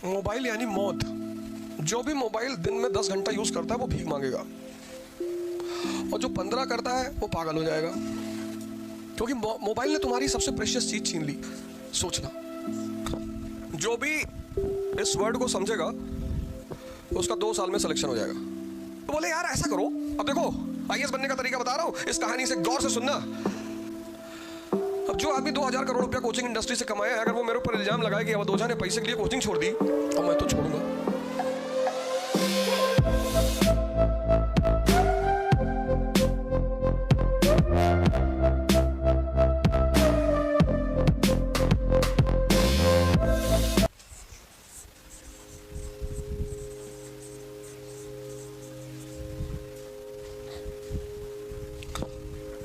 Mobile यानी मौत। जो भी मोबाइल दिन में 10 घंटा यूज करता है वो भीख मांगेगा, और जो 15 करता है वो पागल हो जाएगा, क्योंकि मोबाइल ने तुम्हारी सबसे प्रेशियस चीज छीन ली। सोचना, जो भी इस वर्ड को समझेगा उसका 2 साल में सिलेक्शन हो जाएगा। तो बोले यार ऐसा करो, अब देखो आईएएस बनने का तरीका बता रहा हूं, इस कहानी से गौर से सुनना। अब जो आदमी 2000 करोड़ रुपया कोचिंग इंडस्ट्री से कमाया है, अगर वो मेरे ऊपर इल्जाम लगाए कि अवध ओझा ने पैसे के लिए कोचिंग छोड़ दी, तो मैं तो छोड़ूंगा।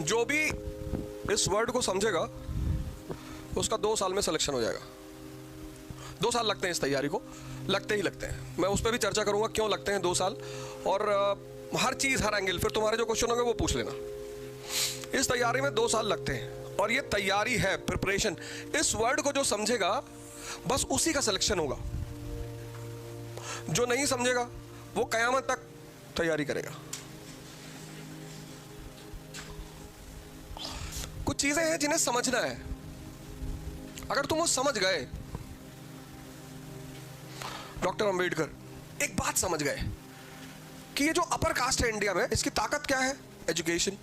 जो भी इस वर्ड को समझेगा उसका 2 साल में सिलेक्शन हो जाएगा। 2 साल लगते हैं इस तैयारी को, लगते ही लगते हैं। मैं उस पर भी चर्चा करूंगा क्यों लगते हैं 2 साल, और हर चीज हर एंगल, फिर तुम्हारे जो क्वेश्चन होंगे वो पूछ लेना। इस तैयारी में 2 साल लगते हैं, और ये तैयारी है, प्रिपरेशन। इस वर्ड को जो समझेगा बस उसी का सिलेक्शन होगा, जो नहीं समझेगा वो कयामत तक तैयारी करेगा। कुछ चीजें हैं जिन्हें समझना है। अगर तुम वो समझ गए, डॉक्टर अंबेडकर एक बात समझ गए कि ये जो अपर कास्ट है इंडिया में, इसकी ताकत क्या है? एजुकेशन।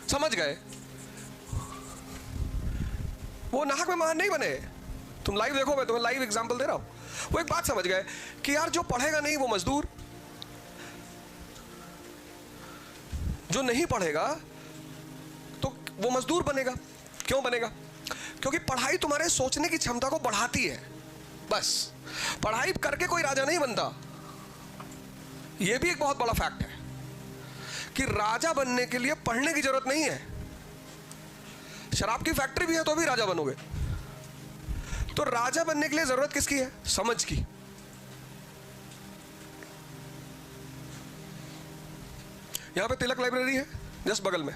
समझ गए, वो नाहक में महान नहीं बने। तुम लाइव देखो, मैं तुम्हें लाइव एग्जांपल दे रहा हूं। वो एक बात समझ गए कि यार जो पढ़ेगा नहीं वो मजदूर, जो नहीं पढ़ेगा तो वो मजदूर बनेगा। क्यों बनेगा? क्योंकि पढ़ाई तुम्हारे सोचने की क्षमता को बढ़ाती है। बस पढ़ाई करके कोई राजा नहीं बनता। यह भी एक बहुत बड़ा फैक्ट है कि राजा बनने के लिए पढ़ने की जरूरत नहीं है। शराब की फैक्ट्री भी है तो भी राजा बनोगे। तो राजा बनने के लिए जरूरत किसकी है? समझ की। यहां पे तिलक लाइब्रेरी है जस्ट बगल में।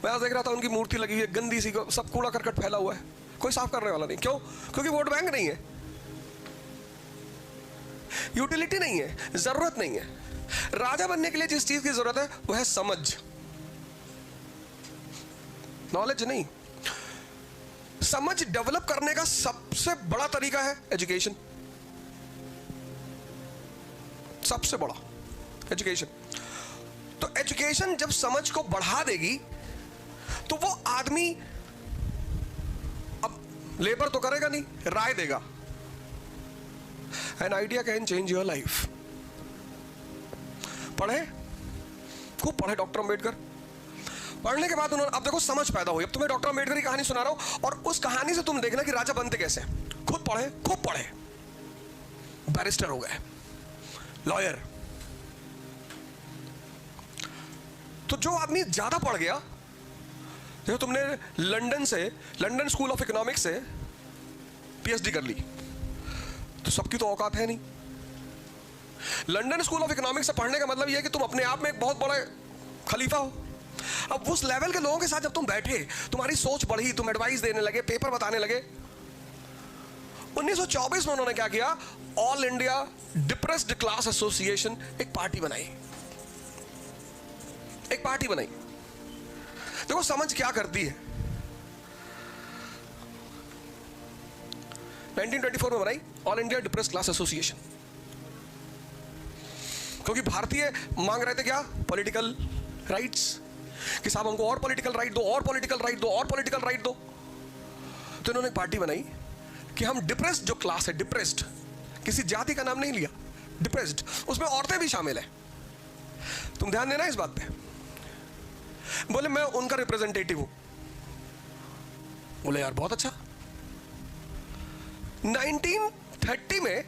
मैं आज देख रहा था उनकी मूर्ति लगी हुई है, गंदी सी, सब कूड़ा करकट फैला हुआ है, कोई साफ करने वाला नहीं। क्यों? क्योंकि वोट बैंक नहीं है, यूटिलिटी नहीं है, जरूरत नहीं है। राजा बनने के लिए जिस चीज की जरूरत है वो है समझ, नॉलेज नहीं। समझ डेवलप करने का सबसे बड़ा तरीका है एजुकेशन। सबसे बड़ा एजुकेशन। तो एजुकेशन जब समझ को बढ़ा देगी तो वो आदमी अब लेबर तो करेगा नहीं, राय देगा। An idea can change your life. पढ़े, खूब पढ़े डॉक्टर अंबेडकर। पढ़ने के बाद उन्होंने, अब देखो समझ पैदा हुई। अब तुम्हें डॉक्टर अंबेडकर की कहानी सुना रहा हूं, और उस कहानी से तुम देखना कि राजा बनते कैसे। खुद पढ़े, खूब पढ़े, बैरिस्टर हो गए, लॉयर। तो जो आदमी ज्यादा पढ़ गया, देखो तुमने लंदन स्कूल ऑफ इकोनॉमिक्स से पीएचडी कर ली, तो सबकी तो औकात है नहीं। लंदन स्कूल ऑफ इकोनॉमिक्स से पढ़ने का मतलब यह है कि तुम अपने आप में एक बहुत बड़ा खलीफा हो। अब उस लेवल के लोगों के साथ जब तुम बैठे, तुम्हारी सोच बढ़ी, तुम एडवाइस देने लगे, पेपर बताने लगे। 1924 में उन्होंने क्या किया? All India depressed class association एक पार्टी बनाई। एक पार्टी बनाई। देखो समझ क्या करती है। 1924 में बनाई all India depressed class association, क्योंकि भारतीय मांग रहे थे क्या? पॉलिटिकल राइट्स, कि साहब हमको और पॉलिटिकल राइट दो, और पॉलिटिकल राइट दो, और पॉलिटिकल राइट दो। तो इन्होंने एक पार्टी बनाई कि हम डिप्रेस्ड जो क्लास है, डिप्रेस्ड, किसी जाति का नाम नहीं लिया, डिप्रेस्ड, उसमें औरतें भी शामिल है। तुम ध्यान देना इस बात पे। बोले मैं उनका रिप्रेजेंटेटिव हूं। बोले यार बहुत अच्छा। 1930 में,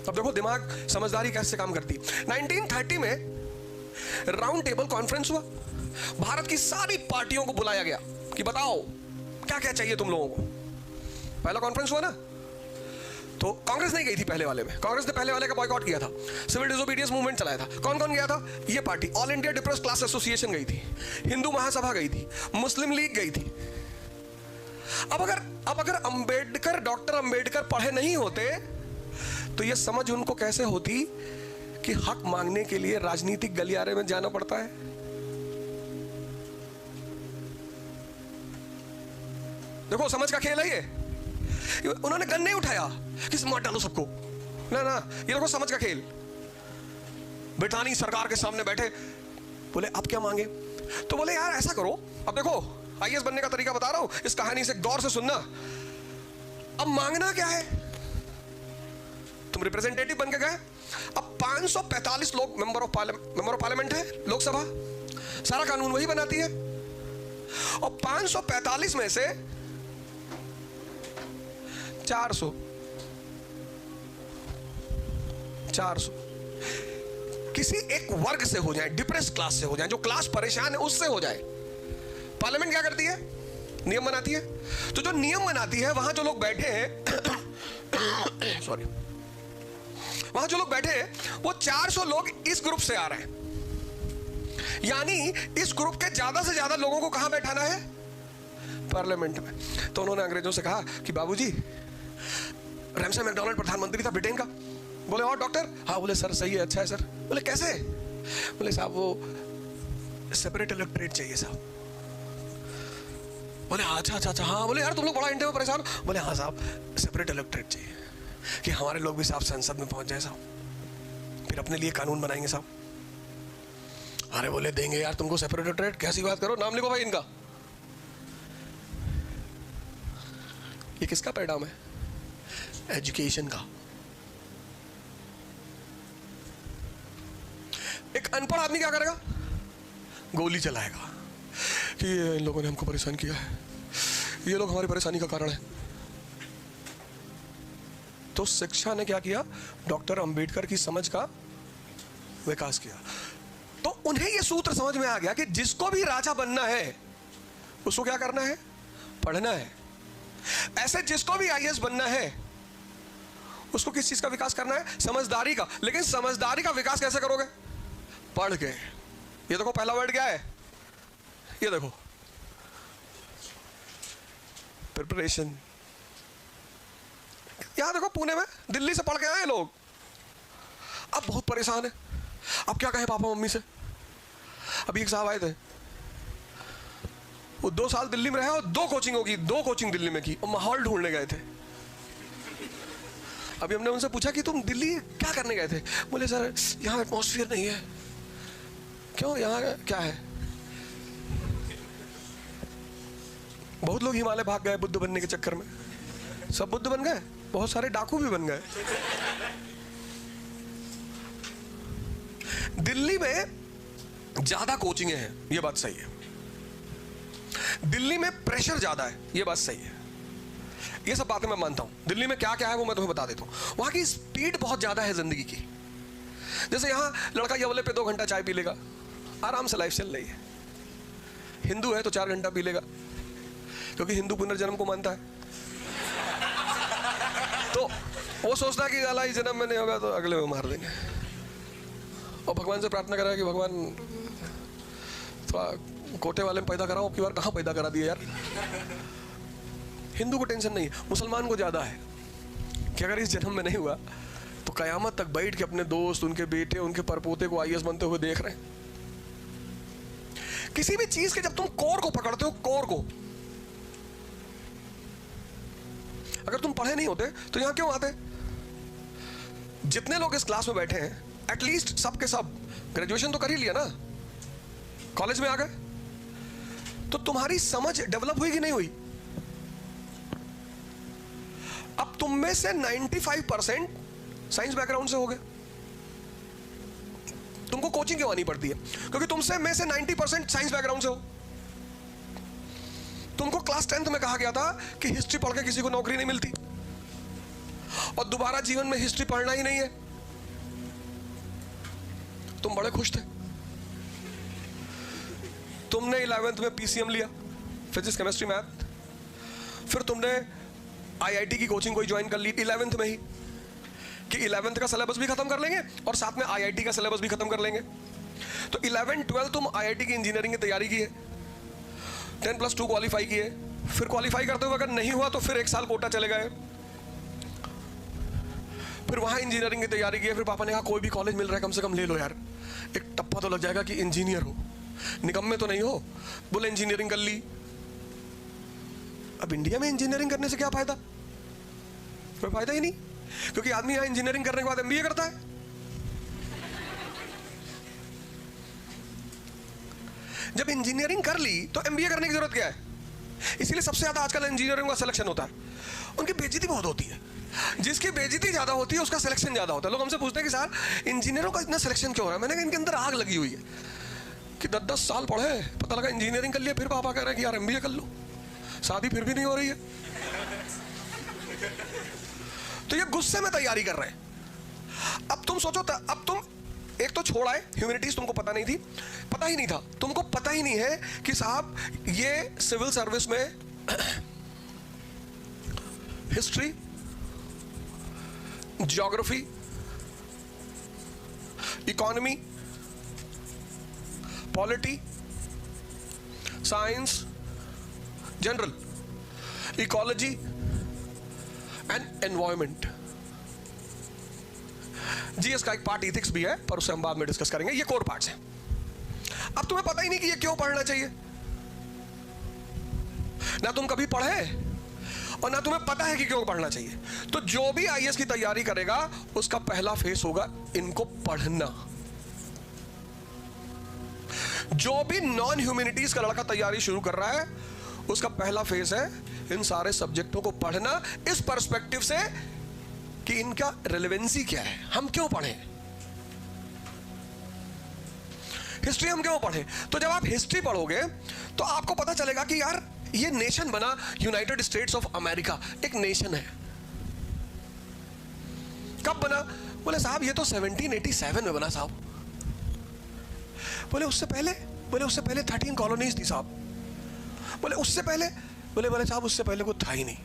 अब देखो दिमाग, समझदारी कैसे काम करती है। 1930 में राउंड टेबल कॉन्फ्रेंस हुआ। भारत की सारी पार्टियों को बुलाया गया कि बताओ क्या क्या चाहिए तुम लोगों को। पहला कॉन्फ्रेंस हुआ ना, तो कांग्रेस नहीं गई थी पहले वाले में। कांग्रेस ने पहले वाले का बॉयकॉट किया था, सिविल डिसोबीडियंस मूवमेंट चलाया था। कौन कौन गया था? ये party all India depressed class association गई थी, हिंदू महासभा गई थी, मुस्लिम लीग गई थी। अब अगर अंबेडकर, डॉक्टर अंबेडकर पढ़े नहीं होते तो यह समझ उनको कैसे होती कि हक मांगने के लिए राजनीतिक गलियारे में जाना पड़ता है। देखो समझ का खेल है ये। उन्होंने गन नहीं उठाया कि मार डालो सबको, ना ना, ये देखो समझ का खेल। ब्रिटानी सरकार के सामने बैठे, बोले आप क्या मांगे? तो बोले यार ऐसा करो, अब देखो आईएएस बनने का तरीका बता रहा हूं, इस कहानी से गौर से सुनना। अब मांगना क्या है? तुम रिप्रेजेंटेटिव बन के गए, अब 545 लोग मेंबर ऑफ पार्लियामेंट है, लोकसभा, सारा कानून वही बनाती है। और 545 में से 400 किसी एक वर्ग से हो जाए, डिप्रेस क्लास से हो जाए, जो क्लास परेशान है उससे हो जाए। पार्लियामेंट क्या करती है? नियम बनाती है। तो जो नियम बनाती है, वहां जो लोग बैठे हैं सॉरी, वहां जो लोग बैठे हैं वो 400 लोग इस ग्रुप से आ रहे हैं, यानी इस ग्रुप के ज्यादा से ज्यादा लोगों को कहां बैठाना है? पार्लियामेंट में। तो उन्होंने अंग्रेजों से कहा कि बाबूजी, रैमसे मैकडॉनल्ड प्रधानमंत्री था ब्रिटेन का। बोले और डॉक्टर? हाँ। बोले सर सही है, अच्छा है सर। बोले कैसे? बोले साहब वो सेपरेट इलेक्टोरेट चाहिए साहब। बोले अच्छा अच्छा अच्छा, हाँ। बोले यार तुम लोग बड़ा इंडिया में परेशान। बोले हाँ साहब, सेपरेट इलेक्टोरेट चाहिए कि हमारे लोग भी साहब संसद में पहुंच जाए साहब, फिर अपने लिए कानून बनाएंगे साहब। अरे बोले देंगे यार तुमको सेपरेट इलेक्टोरेट, कैसी बात करो, नाम लिखो भाई इनका। ये किसका परिणाम है? एजुकेशन का। एक अनपढ़ आदमी क्या करेगा? गोली चलाएगा कि ये इन लोगों ने हमको परेशान किया है, ये लोग हमारी परेशानी का कारण है। तो शिक्षा ने क्या किया? डॉक्टर अंबेडकर की समझ का विकास किया। तो उन्हें यह सूत्र समझ में आ गया कि जिसको भी राजा बनना है उसको क्या करना है? पढ़ना है। ऐसे जिसको भी आईएएस बनना है उसको किस चीज का विकास करना है? समझदारी का। लेकिन समझदारी का विकास कैसे करोगे? पढ़ के। ये देखो पहला वर्ड क्या है? ये देखो प्रिपरेशन। यहां देखो पुणे में, दिल्ली से पढ़ के आए लोग, अब बहुत परेशान है। अब क्या कहें पापा मम्मी से? अभी एक साहब आए थे, वो 2 साल दिल्ली में रहे और 2 कोचिंग दिल्ली में की और माहौल ढूंढने गए थे। अभी हमने उनसे पूछा कि तुम दिल्ली क्या करने गए थे? बोले सर यहाँ एटमॉस्फेयर नहीं है। क्यों, यहाँ क्या है? बहुत लोग हिमालय भाग गए बुद्ध बनने के चक्कर में, सब बुद्ध बन गए, बहुत सारे डाकू भी बन गए। दिल्ली में ज्यादा कोचिंग है, यह बात सही है। दिल्ली में प्रेशर ज्यादा है, यह बात सही है। ये सब बातें मैं मानता हूं। दिल्ली में क्या क्या है वो मैं तुम्हें बता देता हूं। वहां की स्पीड बहुत ज्यादा है जिंदगी की। जैसे यहां लड़का यवले पे 2 घंटा चाय पी लेगा, आराम से लाइफ चल रही है। हिंदू है तो 4 घंटा पी लेगा, क्योंकि हिंदू पुनर्जन्म को मानता है। तो वो सोचता है कि अल्लाह इस जन्म में नहीं होगा तो अगले में मार देंगे, और भगवान से प्रार्थना करा कि भगवान थोड़ा कोटे वाले में पैदा कराओ, अब की बार कहाँ पैदा करा दिया यार। हिंदू को टेंशन नहीं है, मुसलमान को ज्यादा है कि अगर इस जन्म में नहीं हुआ तो कयामत तक बैठ के अपने दोस्त, उनके बेटे, उनके परपोते को आईएएस बनते हुए देख रहे हैं। किसी भी चीज के जब तुम कोर को पकड़ते हो, कोर को, अगर तुम पढ़े नहीं होते तो यहां क्यों आते? जितने लोग इस क्लास में बैठे हैं, एटलीस्ट सब के सब ग्रेजुएशन तो कर ही लिया ना, कॉलेज में आ गए, तो तुम्हारी समझ डेवलप हुई कि नहीं हुई? अब तुम में से 95% साइंस बैकग्राउंड से हो गए। तुमको कोचिंग क्यों आनी पड़ती है? क्योंकि तुमसे में से 90% साइंस बैकग्राउंड से हो। तुमको क्लास 10th में कहा गया था कि हिस्ट्री पढ़ के किसी को नौकरी नहीं मिलती और दोबारा जीवन में हिस्ट्री पढ़ना ही नहीं है। तुम बड़े खुश थे। तुमने 11th में पीसीएम लिया, फिजिक्स केमिस्ट्री मैथ। फिर तुमने आईआईटी की कोचिंग कोई ज्वाइन कर ली 11th में ही, कि 11th का सिलेबस भी खत्म कर लेंगे और साथ में आईआईटी का सिलेबस भी खत्म कर लेंगे। तो 11 12 तुम आईआईटी की इंजीनियरिंग की तैयारी की है, 10+2 क्वालिफाई किए, फिर क्वालिफाई करते हुए अगर नहीं हुआ तो फिर 1 साल कोटा चले गए, फिर वहां इंजीनियरिंग की तैयारी की। फिर पापा ने कहा कोई भी कॉलेज मिल रहा है कम से कम ले लो यार, एक टप्पा तो लग जाएगा कि इंजीनियर हो, निकम्मे तो नहीं हो। बोले इंजीनियरिंग कर ली। अब इंडिया में इंजीनियरिंग करने से क्या फायदा? कोई फायदा ही नहीं, क्योंकि आदमी यहां इंजीनियरिंग करने के बाद एमबीए करता है। जब इंजीनियरिंग कर ली तो एमबीए करने की जरूरत क्या है? इसीलिए सबसे ज्यादा आजकल इंजीनियरिंग का सिलेक्शन होता है। उनकी बेइज्जती बहुत होती है, जिसकी बेइज्जती ज्यादा होती है उसका सिलेक्शन ज्यादा होता है। लोग हमसे पूछते हैं कि सर इंजीनियरों का इतना सिलेक्शन क्यों हो रहा है? मैंने कहा इनके अंदर आग लगी हुई है कि 10-10 साल पढ़े, पता लगा इंजीनियरिंग कर लिया, फिर पापा कह रहे हैं कि यार एमबीए कर लो, शादी फिर भी नहीं हो रही है। तो ये गुस्से में तैयारी कर रहे हैं। अब तुम सोचो, अब तुम एक तो छोड़ आए ह्यूमैनिटीज, तुमको पता नहीं थी, पता ही नहीं था, तुमको पता ही नहीं है कि साहब ये सिविल सर्विस में history, geography, economy, polity, science, general, ecology and environment. GS का एक पार्ट इथिक्स भी है, पर उसे हम बाद में डिस्कस करेंगे। ये कोर पार्ट्स हैं। अब तुम्हें पता ही नहीं कि ये क्यों पढ़ना चाहिए, ना तुम कभी पढ़े और ना तुम्हें पता है कि क्यों पढ़ना चाहिए। तो जो भी आईएएस की तैयारी करेगा उसका पहला फेस होगा इनको पढ़ना। जो भी नॉन ह्यूमैनिटीज का लड़का तैयारी शुरू कर रहा है उसका पहला फेस है इन सारे सब्जेक्टों को पढ़ना, इस पर्सपेक्टिव से कि इनका रेलेवेंसी क्या है, हम क्यों पढ़ें। हिस्ट्री हम क्यों पढ़ें? तो जब आप हिस्ट्री पढ़ोगे तो आपको पता चलेगा कि यार ये नेशन बना, यूनाइटेड स्टेट्स ऑफ अमेरिका एक नेशन है। कब बना? बोले साहब ये तो 1787 में बना साहब। बोले उससे पहले? बोले उससे पहले 13 कॉलोनीज थी साहब। बोले उससे पहले? बोले साहब उससे पहले कुछ था ही नहीं।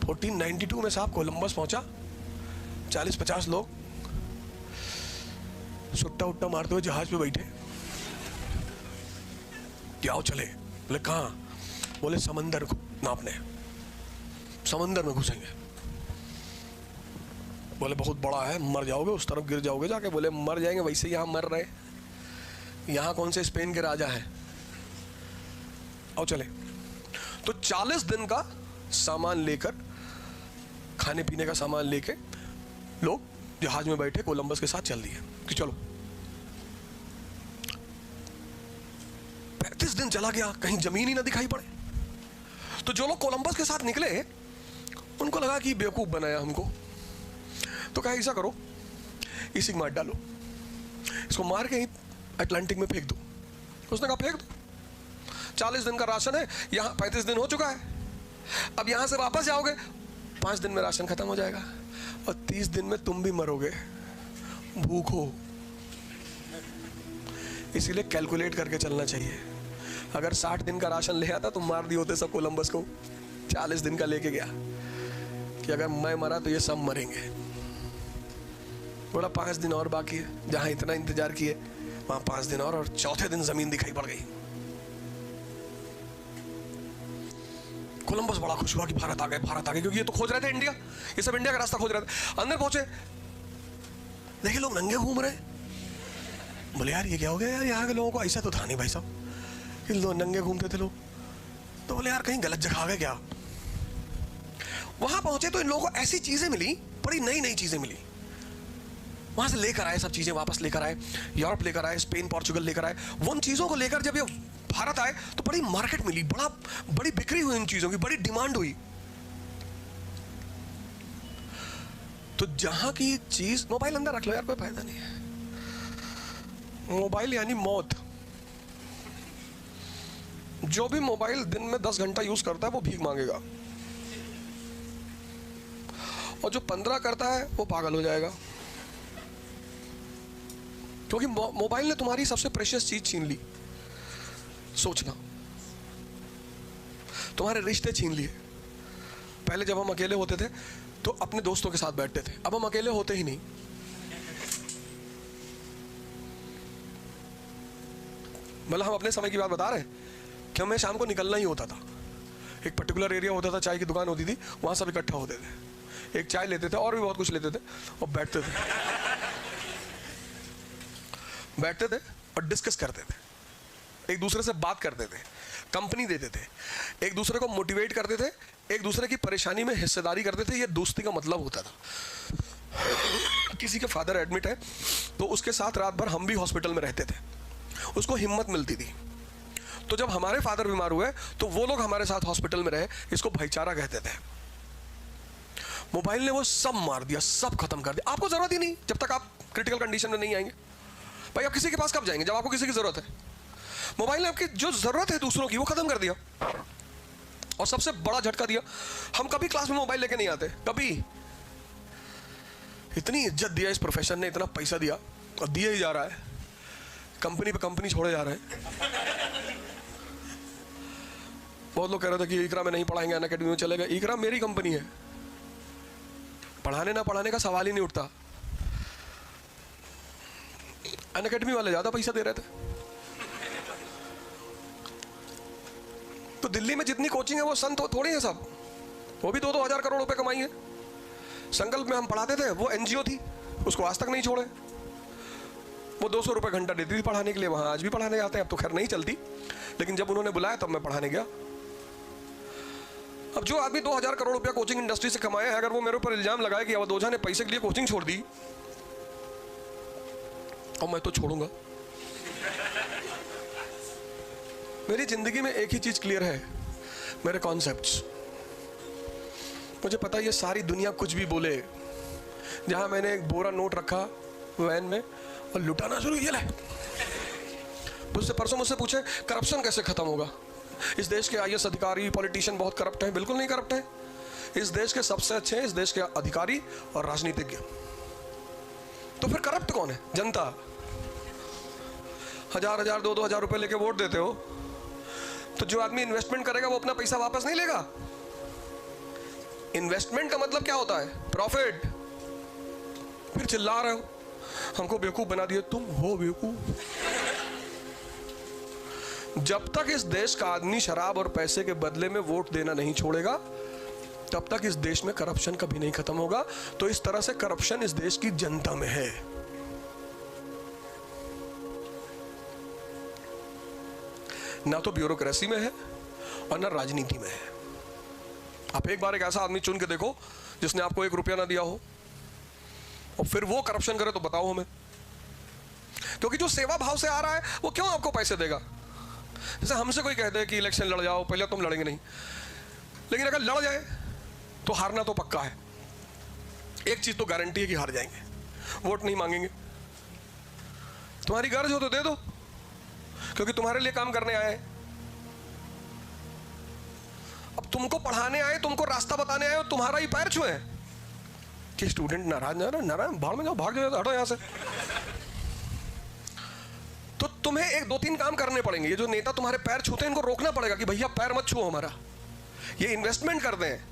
1492 में साहब कोलंबस पहुंचा, 40-50 लोग सुट्टा उट्टा मारते हुए जहाज पे बैठे, जाओ चले। बोले कहां? बोले समंदर को नापने, समंदर में घुसेंगे। बोले बहुत बड़ा है, मर जाओगे, उस तरफ गिर जाओगे जाके। बोले मर जाएंगे, वैसे यहां मर रहे, यहां कौन से स्पेन के राजा हैं, आओ चले। तो 40 दिन का सामान लेकर, खाने पीने का सामान लेके लोग जहाज में बैठे कोलंबस के साथ चल दिए कि चलो। 35 दिन चला गया, कहीं जमीन ही ना दिखाई पड़े। तो जो लोग कोलंबस के साथ निकले उनको लगा कि बेवकूफ बनाया हमको, तो कहा ऐसा करो इसी को मार डालो, इसको मार के अटलांटिक में फेंक दो। उसने कहा फेंक दो, 40 दिन का राशन है, यहां 35 दिन हो चुका है, अब यहां से वापस जाओगे 5 दिन में राशन खत्म हो जाएगा और 30 दिन में तुम भी मरोगे भूखो। इसीलिए कैलकुलेट करके चलना चाहिए। अगर 60 दिन का राशन ले आता तो मार दिए होते सब कोलंबस को। 40 दिन का लेके गया कि अगर मैं मरा तो ये सब मरेंगे। बोला 5 दिन और बाकी है, जहां इतना इंतजार किए वहां 5 दिन और चौथे दिन जमीन दिखाई पड़ गई। कोलंबस बड़ा खुश हुआ कि भारत आ गए, भारत आ गए, क्योंकि ये तो खोज रहे थे इंडिया, ये सब इंडिया का रास्ता खोज रहे थे। अंदर पहुंचे, देखिए लोग नंगे घूम रहे। बोले यार ये क्या हो गया यार, यहाँ के लोगों को ऐसा तो था नहीं भाई साहब कि लोग नंगे घूमते थे लोग। तो बोले यार कहीं गलत जगह आ गए क्या। वहां पहुंचे तो इन लोगों को ऐसी चीजें मिली, बड़ी नई नई चीजें मिली। वहां से लेकर आए सब चीजें, वापस लेकर आए, यूरोप लेकर आए, स्पेन पोर्चुगल लेकर आए। वो उन चीजों को लेकर जब ये भारत आए तो बड़ी मार्केट मिली, बड़ी बिक्री हुई इन चीजों की, बड़ी डिमांड हुई। तो जहां की चीज, मोबाइल अंदर रख लो यार, कोई फायदा नहीं है। मोबाइल यानी मौत। जो भी मोबाइल दिन में 10 घंटा यूज करता है वो भीख मांगेगा, और जो 15 करता है वो पागल हो जाएगा, क्योंकि मोबाइल ने तुम्हारी सबसे प्रेशियस चीज छीन ली। सोचना, तुम्हारे रिश्ते छीन लिए। पहले जब हम अकेले होते थे तो अपने दोस्तों के साथ बैठते थे, अब हम अकेले होते ही नहीं। मतलब हम अपने समय की बात बता रहे हैं तो हमें शाम को निकलना ही होता था। एक पर्टिकुलर एरिया होता था, चाय की दुकान होती थी, वहाँ सब इकट्ठा होते थे, एक चाय लेते थे और भी बहुत कुछ लेते थे और बैठते थे और डिस्कस करते थे, एक दूसरे से बात करते थे, कंपनी देते थे, एक दूसरे को मोटिवेट करते थे, एक दूसरे की परेशानी में हिस्सेदारी करते थे। ये दोस्ती का मतलब होता था। किसी के फादर एडमिट है तो उसके साथ रात भर हम भी हॉस्पिटल में रहते थे, उसको हिम्मत मिलती थी। तो जब हमारे फादर बीमार हुए तो वो लोग हमारे साथ हॉस्पिटल में रहे, इसको भाईचारा कहते थे। मोबाइल ने वो सब मार दिया, सब खत्म कर दिया। आपको जरूरत ही नहीं जब तक आप क्रिटिकल कंडीशन में नहीं आएंगे। भाई आप किसी के पास कब जाएंगे? जब आपको किसी की जरूरत है। मोबाइल ने आपकी जो जरूरत है दूसरों की वो खत्म कर दिया। और सबसे बड़ा झटका दिया, हम कभी क्लास में मोबाइल लेके नहीं आते, कभी। इतनी इज्जत दिया इस प्रोफेशन ने, इतना पैसा दिया और दिया ही जा रहा है, कंपनी पे कंपनी छोड़े जा रहे हैं। बहुत लोग कह रहे थे कि इकरा में नहीं पढ़ाएंगे, अनअकैडमी में चलेगा। इकरा मेरी कंपनी है, पढ़ाने ना पढ़ाने का सवाल ही नहीं उठता। अनअकैडमी वाले ज्यादा पैसा दे रहे थे। तो दिल्ली में जितनी कोचिंग है वो संत थोड़ी है सब, वो भी 2-2 हजार करोड़ रुपए कमाई है। संकल्प में हम पढ़ाते थे, वो एनजीओ थी, उसको आज तक नहीं छोड़े। वो 200 रुपए घंटा देती थी पढ़ाने के लिए, वहां आज भी पढ़ाने आते हैं। अब तो खैर नहीं चलती, लेकिन जब उन्होंने बुलाया तब मैं पढ़ाने गया। अब जो आदमी 2000 करोड़ रुपया कोचिंग इंडस्ट्री से कमाया है, अगर वो मेरे ऊपर इल्जाम लगाए कि अवधोजा ने पैसे के लिए कोचिंग छोड़ दी, और मैं तो छोड़ूंगा। मेरी जिंदगी में एक ही चीज क्लियर है, मेरे कॉन्सेप्ट्स। मुझे पता है ये सारी दुनिया कुछ भी बोले, जहां मैंने एक बोरा नोट रखा वैन में और लुटाना शुरू, ये ले। उससे परसों मुझसे पूछे करप्शन कैसे खत्म होगा? इस देश के आईएएस अधिकारी, पॉलिटिशियन बहुत करप्ट हैं। बिल्कुल नहीं करप्ट है। इस देश के सबसे अच्छे हैं इस देश के अधिकारी और राजनीतिज्ञ। तो फिर करप्ट कौन है? जनता। 1000-1000, 2-2 हजार रुपए लेके वोट देते हो, तो जो आदमी इन्वेस्टमेंट करेगा वो अपना पैसा वापस नहीं लेगा। इन्वेस्टमेंट का मतलब क्या होता है? प्रॉफिट। फिर चिल्ला रहे हो, हमको बेवकूफ बना दिए। तुम हो बेवकूफ। जब तक इस देश का आदमी शराब और पैसे के बदले में वोट देना नहीं छोड़ेगा, तब तक इस देश में करप्शन कभी नहीं खत्म होगा। तो इस तरह से करप्शन इस देश की जनता में है। ना तो ब्यूरोक्रेसी में है और ना राजनीति में है। आप एक बार एक ऐसा आदमी चुन के देखो जिसने आपको 1 रुपया ना दिया हो, और फिर वो करप्शन करे तो बताओ हमें। क्योंकि जो सेवा भाव से आ रहा है वो क्यों आपको पैसे देगा? जैसे हमसे कोई कहते हैं कि इलेक्शन लड़ जाओ, पहले तुम लड़ेंगे नहीं, लेकिन अगर लड़ जाए तो हारना तो पक्का है। एक चीज तो गारंटी है कि हार जाएंगे, वोट नहीं मांगेंगे। तुम्हारी गर्ज हो तो दे दो, क्योंकि तुम्हारे लिए काम करने आए हैं। अब तुमको पढ़ाने आए, तुमको रास्ता बताने आए, तुम्हारा ही पैर छुए कि स्टूडेंट नाराज भाड़ में जाओ, भाग जाओ, हटो यहां से। तो तुम्हें 1-2-3 काम करने पड़ेंगे। ये जो नेता तुम्हारे पैर छूते हैं, इनको रोकना पड़ेगा कि भैया पैर मत छुओ हमारा। ये इन्वेस्टमेंट करते हैं,